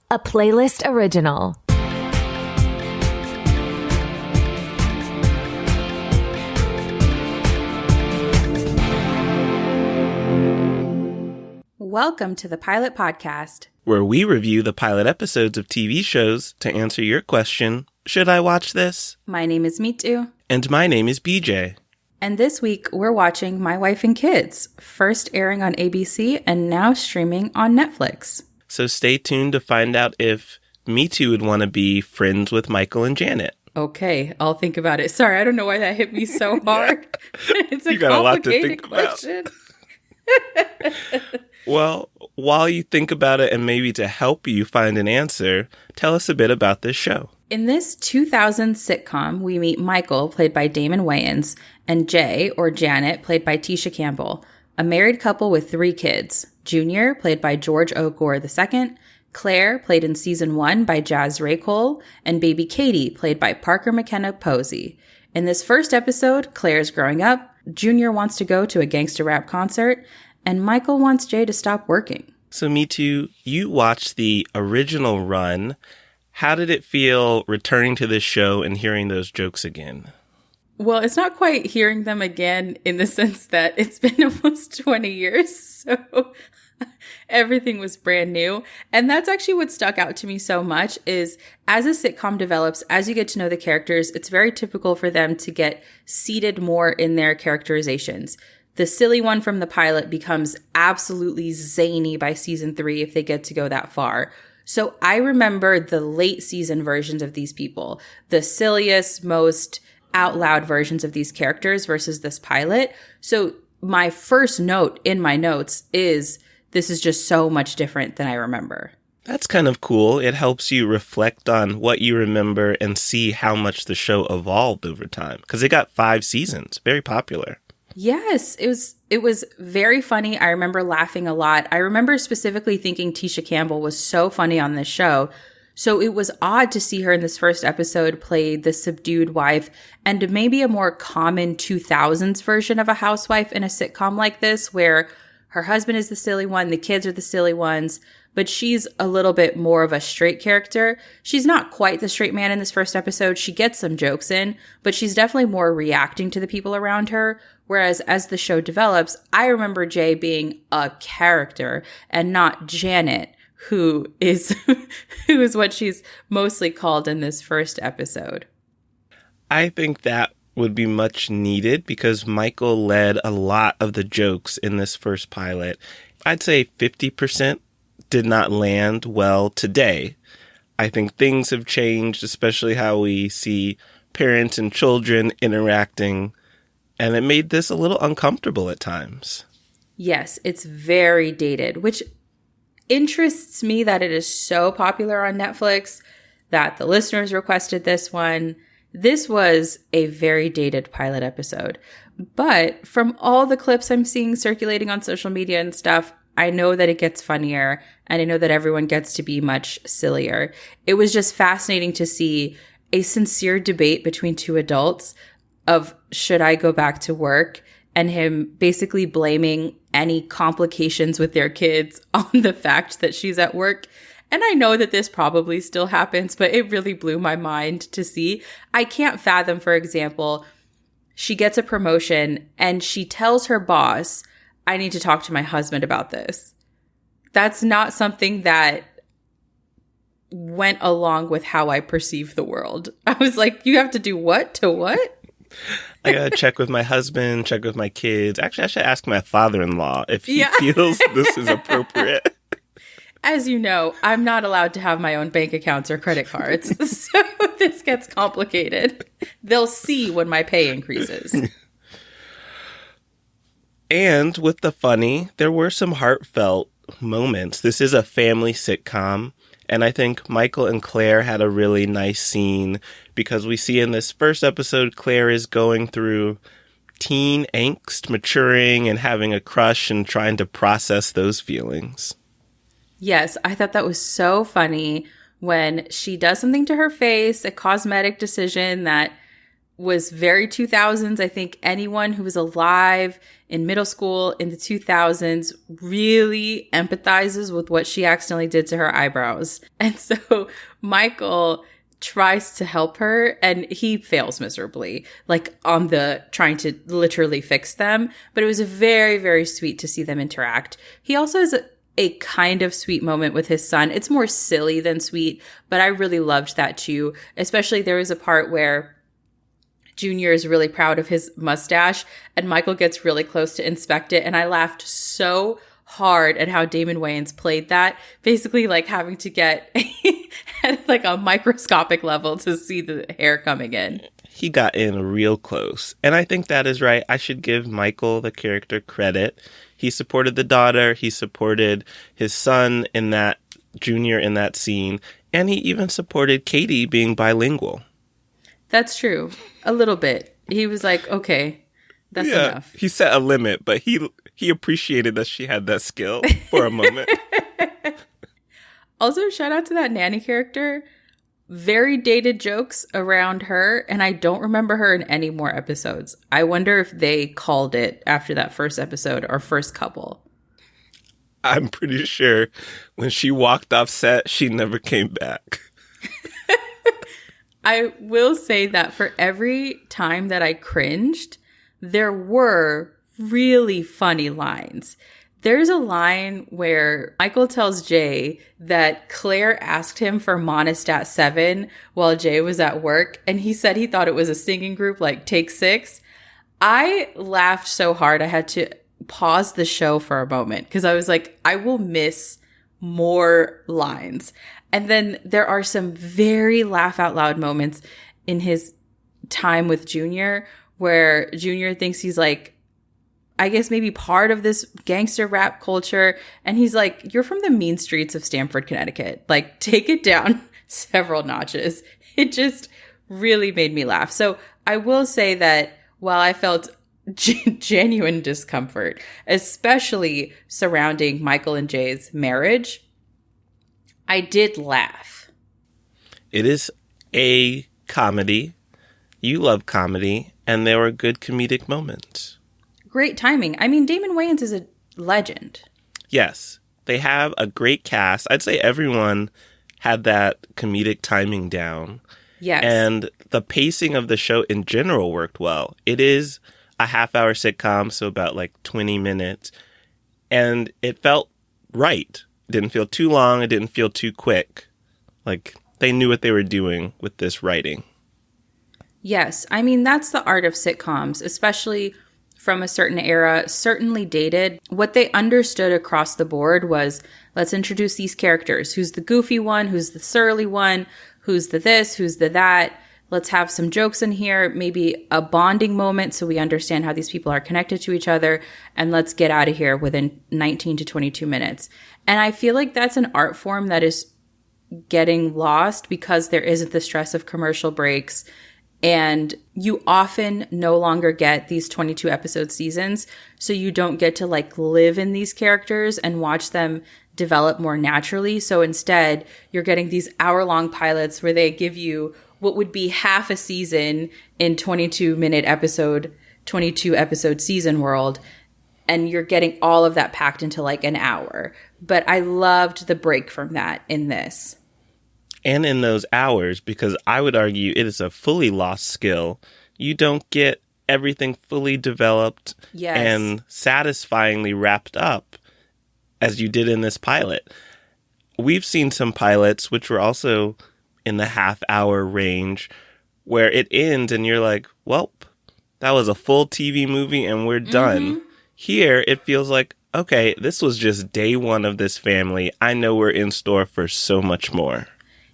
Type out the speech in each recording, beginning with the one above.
a Playlyst original. Welcome to the Pilot Podcast, where we review the pilot episodes of TV shows to answer your question, should I watch this? My name is Mitu. And my name is BJ. And this week, we're watching My Wife and Kids, first airing on ABC and now streaming on Netflix. So stay tuned to find out if Mitu would want to be friends with Michael and Janet. Okay, I'll think about it. Sorry, I don't know why that hit me so hard. It's a complicated question. Well, while you think about it and maybe to help you find an answer, tell us a bit about this show. In this 2000 sitcom, we meet Michael, played by Damon Wayans, and Jay, or Janet, played by Tisha Campbell, a married couple with 3 kids. Junior, played by George O. Gore II, Claire, played in Season 1 by Jazz Ray Cole, and baby Katie, played by Parker McKenna Posey. In this first episode, Claire's growing up, Junior wants to go to a gangster rap concert, and Michael wants Jay to stop working. So Mitu, you watched the original run. How did it feel returning to this show and hearing those jokes again? Well, it's not quite hearing them again in the sense that it's been almost 20 years, so everything was brand new. And that's actually what stuck out to me so much is as a sitcom develops, as you get to know the characters, it's very typical for them to get seated more in their characterizations. The silly one from the pilot becomes absolutely zany by season 3 if they get to go that far. So I remember the late season versions of these people, the silliest, most out loud versions of these characters versus this pilot. So my first note in my notes is this is just so much different than I remember. That's kind of cool. It helps you reflect on what you remember and see how much the show evolved over time. Because it got 5 seasons. Very popular. Yes, it was very funny. I remember laughing a lot. I remember specifically thinking Tisha Campbell was so funny on this show. So it was odd to see her in this first episode play the subdued wife and maybe a more common 2000s version of a housewife in a sitcom like this where her husband is the silly one, the kids are the silly ones, but she's a little bit more of a straight character. She's not quite the straight man in this first episode. She gets some jokes in, but she's definitely more reacting to the people around her. Whereas as the show develops, I remember Jay being a character and not Janet, who is what she's mostly called in this first episode. I think that would be much needed because Michael led a lot of the jokes in this first pilot. I'd say 50% did not land well today. I think things have changed, especially how we see parents and children interacting. And it made this a little uncomfortable at times. Yes, it's very dated, which interests me that it is so popular on Netflix, that the listeners requested this one. This was a very dated pilot episode. But from all the clips I'm seeing circulating on social media and stuff, I know that it gets funnier, and I know that everyone gets to be much sillier. It was just fascinating to see a sincere debate between 2 adults of should I go back to work, and him basically blaming any complications with their kids on the fact that she's at work. And I know that this probably still happens, but it really blew my mind to see. I can't fathom, for example, she gets a promotion and she tells her boss, I need to talk to my husband about this. That's not something that went along with how I perceive the world. I was like, you have to do what to what? I gotta check with my husband, check with my kids. Actually, I should ask my father-in-law if he feels this is appropriate. As you know, I'm not allowed to have my own bank accounts or credit cards, so this gets complicated. They'll see when my pay increases. And with the funny, there were some heartfelt moments. This is a family sitcom. And I think Michael and Claire had a really nice scene because we see in this first episode, Claire is going through teen angst, maturing and having a crush and trying to process those feelings. Yes, I thought that was so funny when she does something to her face, a cosmetic decision that was very 2000s. I think anyone who was alive in middle school in the 2000s really empathizes with what she accidentally did to her eyebrows. And so Michael tries to help her and he fails miserably, like on the trying to literally fix them. But it was very, very sweet to see them interact. He also has a kind of sweet moment with his son. It's more silly than sweet, but I really loved that too. Especially there was a part where Junior is really proud of his mustache and Michael gets really close to inspect it. And I laughed so hard at how Damon Wayans played that, basically like having to get at like a microscopic level to see the hair coming in. He got in real close. And I think that is right. I should give Michael, the character, credit. He supported the daughter. He supported his son in that, Junior in that scene. And he even supported Katie being bilingual. That's true. A little bit. He was like, okay, that's enough. He set a limit, but he appreciated that she had that skill for a moment. Also, shout out to that nanny character. Very dated jokes around her, and I don't remember her in any more episodes. I wonder if they called it after that first episode or first couple. I'm pretty sure when she walked off set, she never came back. I will say that for every time that I cringed, there were really funny lines. There's a line where Michael tells Jay that Claire asked him for Monostat 7 while Jay was at work, and he said he thought it was a singing group like Take 6. I laughed so hard I had to pause the show for a moment because I was like, I will miss more lines. And then there are some very laugh out loud moments in his time with Junior where Junior thinks he's like, I guess maybe part of this gangster rap culture. And he's like, you're from the mean streets of Stamford, Connecticut. Like, take it down several notches. It just really made me laugh. So I will say that while I felt genuine discomfort, especially surrounding Michael and Jay's marriage, I did laugh. It is a comedy. You love comedy, and there were good comedic moments. Great timing. I mean, Damon Wayans is a legend. Yes, they have a great cast. I'd say everyone had that comedic timing down. Yes. And the pacing of the show in general worked well. It is a half-hour sitcom, so about like 20 minutes. And it felt right. It didn't feel too long. It didn't feel too quick. Like, they knew what they were doing with this writing. Yes. I mean, that's the art of sitcoms, especially from a certain era, certainly dated. What they understood across the board was, let's introduce these characters. Who's the goofy one? Who's the surly one? Who's the this? Who's the that? Let's have some jokes in here, maybe a bonding moment so we understand how these people are connected to each other, and let's get out of here within 19 to 22 minutes. And I feel like that's an art form that is getting lost because there isn't the stress of commercial breaks, and you often no longer get these 22 episode seasons, so you don't get to like live in these characters and watch them develop more naturally. So instead, you're getting these hour-long pilots where they give you what would be half a season in 22 episode season world. And you're getting all of that packed into like an hour. But I loved the break from that in this. And in those hours, because I would argue it is a fully lost skill. You don't get everything fully developed and satisfyingly wrapped up as you did in this pilot. We've seen some pilots, which were also in the half-hour range, where it ends and you're like, well, that was a full TV movie and we're done. Mm-hmm. Here, it feels like, okay, this was just day one of this family. I know we're in store for so much more.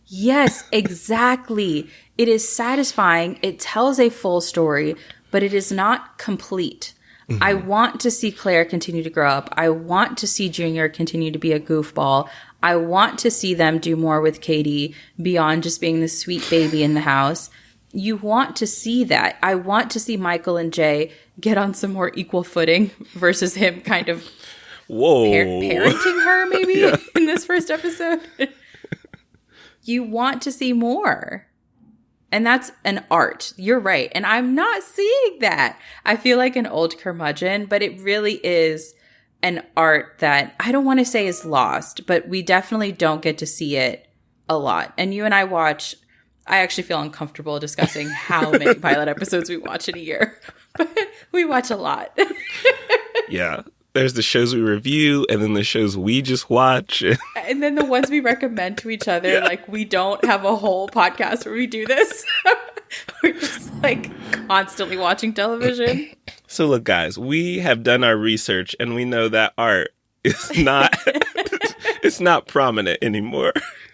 Yes, exactly. It is satisfying. It tells a full story, but it is not complete. Mm-hmm. I want to see Claire continue to grow up. I want to see Junior continue to be a goofball. I want to see them do more with Katie beyond just being the sweet baby in the house. You want to see that. I want to see Michael and Jay get on some more equal footing versus him kind of parenting her maybe in this first episode. You want to see more. And that's an art. You're right. And I'm not seeing that. I feel like an old curmudgeon, but it really is an art that I don't want to say is lost, but we definitely don't get to see it a lot. And you and I watch, I actually feel uncomfortable discussing how many pilot episodes we watch in a year, but we watch a lot. Yeah. There's the shows we review and then the shows we just watch. And then the ones we recommend to each other. Yeah. Like, we don't have a whole podcast where we do this. We're just like constantly watching television. So look, guys, we have done our research and we know that art is not, it's not prominent anymore.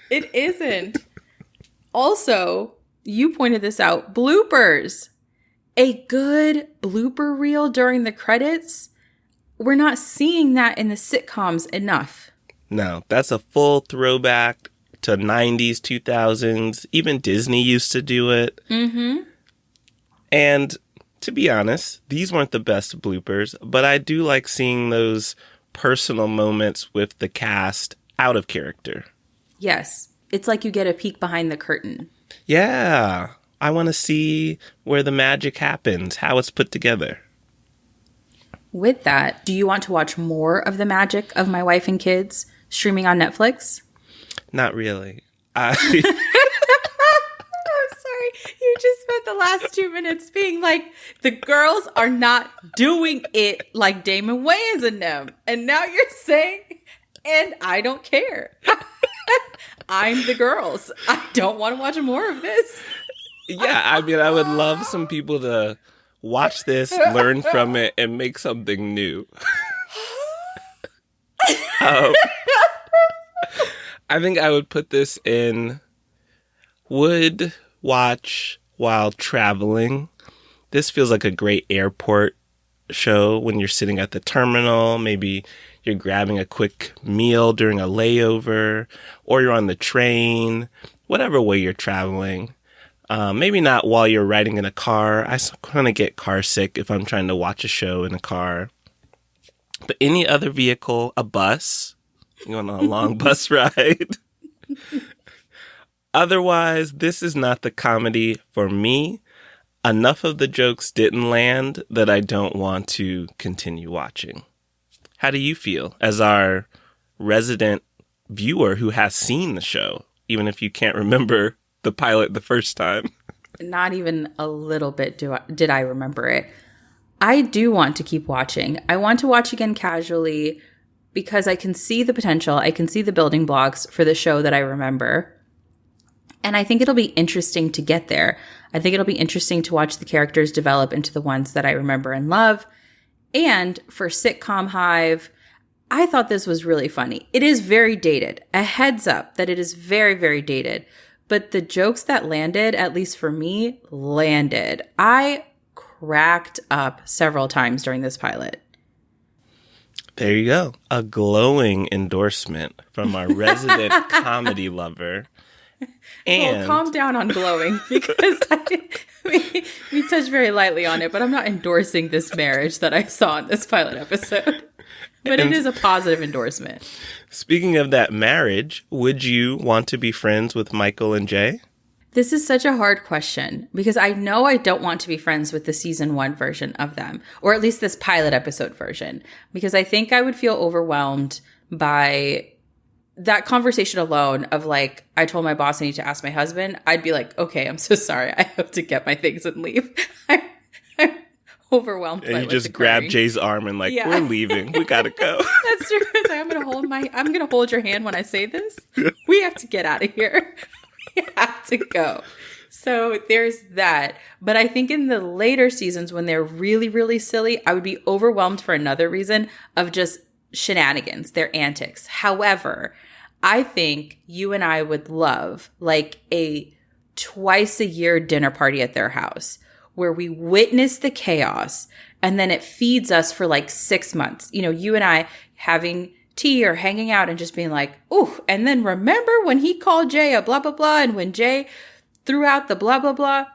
It isn't. Also, you pointed this out, bloopers. A good blooper reel during the credits. We're not seeing that in the sitcoms enough. No, that's a full throwback to 90s, 2000s. Even Disney used to do it. Mm-hmm. And to be honest, these weren't the best bloopers, but I do like seeing those personal moments with the cast out of character. Yes. It's like you get a peek behind the curtain. Yeah. I want to see where the magic happens, how it's put together. With that, do you want to watch more of the magic of My Wife and Kids streaming on Netflix? Not really. I'm sorry. You just spent the last 2 minutes being like, the girls are not doing it like Damon Wayans and them. And now you're saying, and I don't care. I'm the girls. I don't want to watch more of this. Yeah, I mean, I would love some people to watch this, learn from it, and make something new. I think I would put this in would watch while traveling. This feels like a great airport show when you're sitting at the terminal. Maybe you're grabbing a quick meal during a layover, or you're on the train, whatever way you're traveling. Maybe not while you're riding in a car. I kind of get car sick if I'm trying to watch a show in a car. But any other vehicle, a bus, going on a long bus ride. Otherwise, this is not the comedy for me. Enough of the jokes didn't land that I don't want to continue watching. How do you feel as our resident viewer who has seen the show, even if you can't remember the pilot the first time? Not even a little bit did I remember it. I do want to keep watching. I want to watch again casually because I can see the potential. I can see the building blocks for the show that I remember. And I think it'll be interesting to get there. I think it'll be interesting to watch the characters develop into the ones that I remember and love. And for Sitcom Hive, I thought this was really funny. It is very dated. A heads up that it is very, very dated. But the jokes that landed, at least for me, landed. I cracked up several times during this pilot. There you go. A glowing endorsement from our resident comedy lover. And well, calm down on glowing because we touched very lightly on it, but I'm not endorsing this marriage that I saw in this pilot episode. But it is a positive endorsement. Speaking of that marriage, would you want to be friends with Michael and Jay? This is such a hard question because I know I don't want to be friends with the season 1 version of them, or at least this pilot episode version, because I think I would feel overwhelmed by that conversation alone of like, I told my boss I need to ask my husband. I'd be like, okay, I'm so sorry. I have to get my things and leave. I'm overwhelmed. And you just grab Jay's arm and like, yeah. We're leaving. We gotta go. That's true. It's like, I'm gonna hold your hand when I say this. We have to get out of here. We have to go. So there's that. But I think in the later seasons when they're really, really silly, I would be overwhelmed for another reason of just shenanigans, their antics. However, I think you and I would love like a twice a year dinner party at their house where we witness the chaos and then it feeds us for like 6 months. You know, you and I having tea or hanging out and just being like, ooh, and then remember when he called Jay a blah, blah, blah, and when Jay threw out the blah, blah, blah.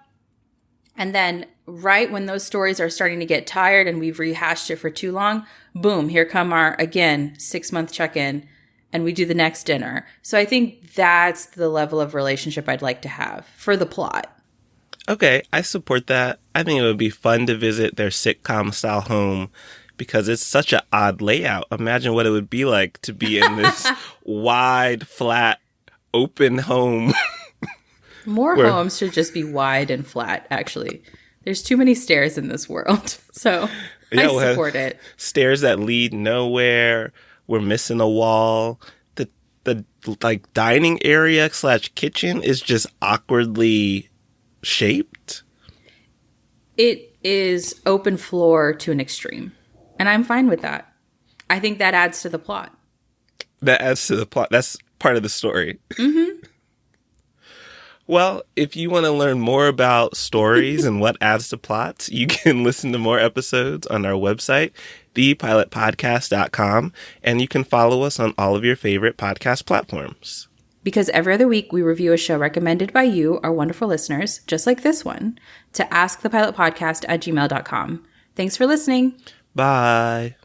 And then right when those stories are starting to get tired and we've rehashed it for too long, boom, here come our, again, 6-month check-in, and we do the next dinner. So I think that's the level of relationship I'd like to have for the plot. Okay, I support that. I think it would be fun to visit their sitcom-style home because it's such an odd layout. Imagine what it would be like to be in this wide, flat, open home. More homes should just be wide and flat, actually. There's too many stairs in this world, so I support it. Stairs that lead nowhere. We're missing a wall. The like dining area / kitchen is just awkwardly shaped. It is open floor to an extreme, and I'm fine with that. I think that adds to the plot. That adds to the plot. That's part of the story. Mm-hmm. Well, if you want to learn more about stories and what adds to plots, you can listen to more episodes on our website, thepilotpodcast.com, and you can follow us on all of your favorite podcast platforms. Because every other week we review a show recommended by you, our wonderful listeners, just like this one, to askthepilotpodcast@gmail.com. Thanks for listening. Bye.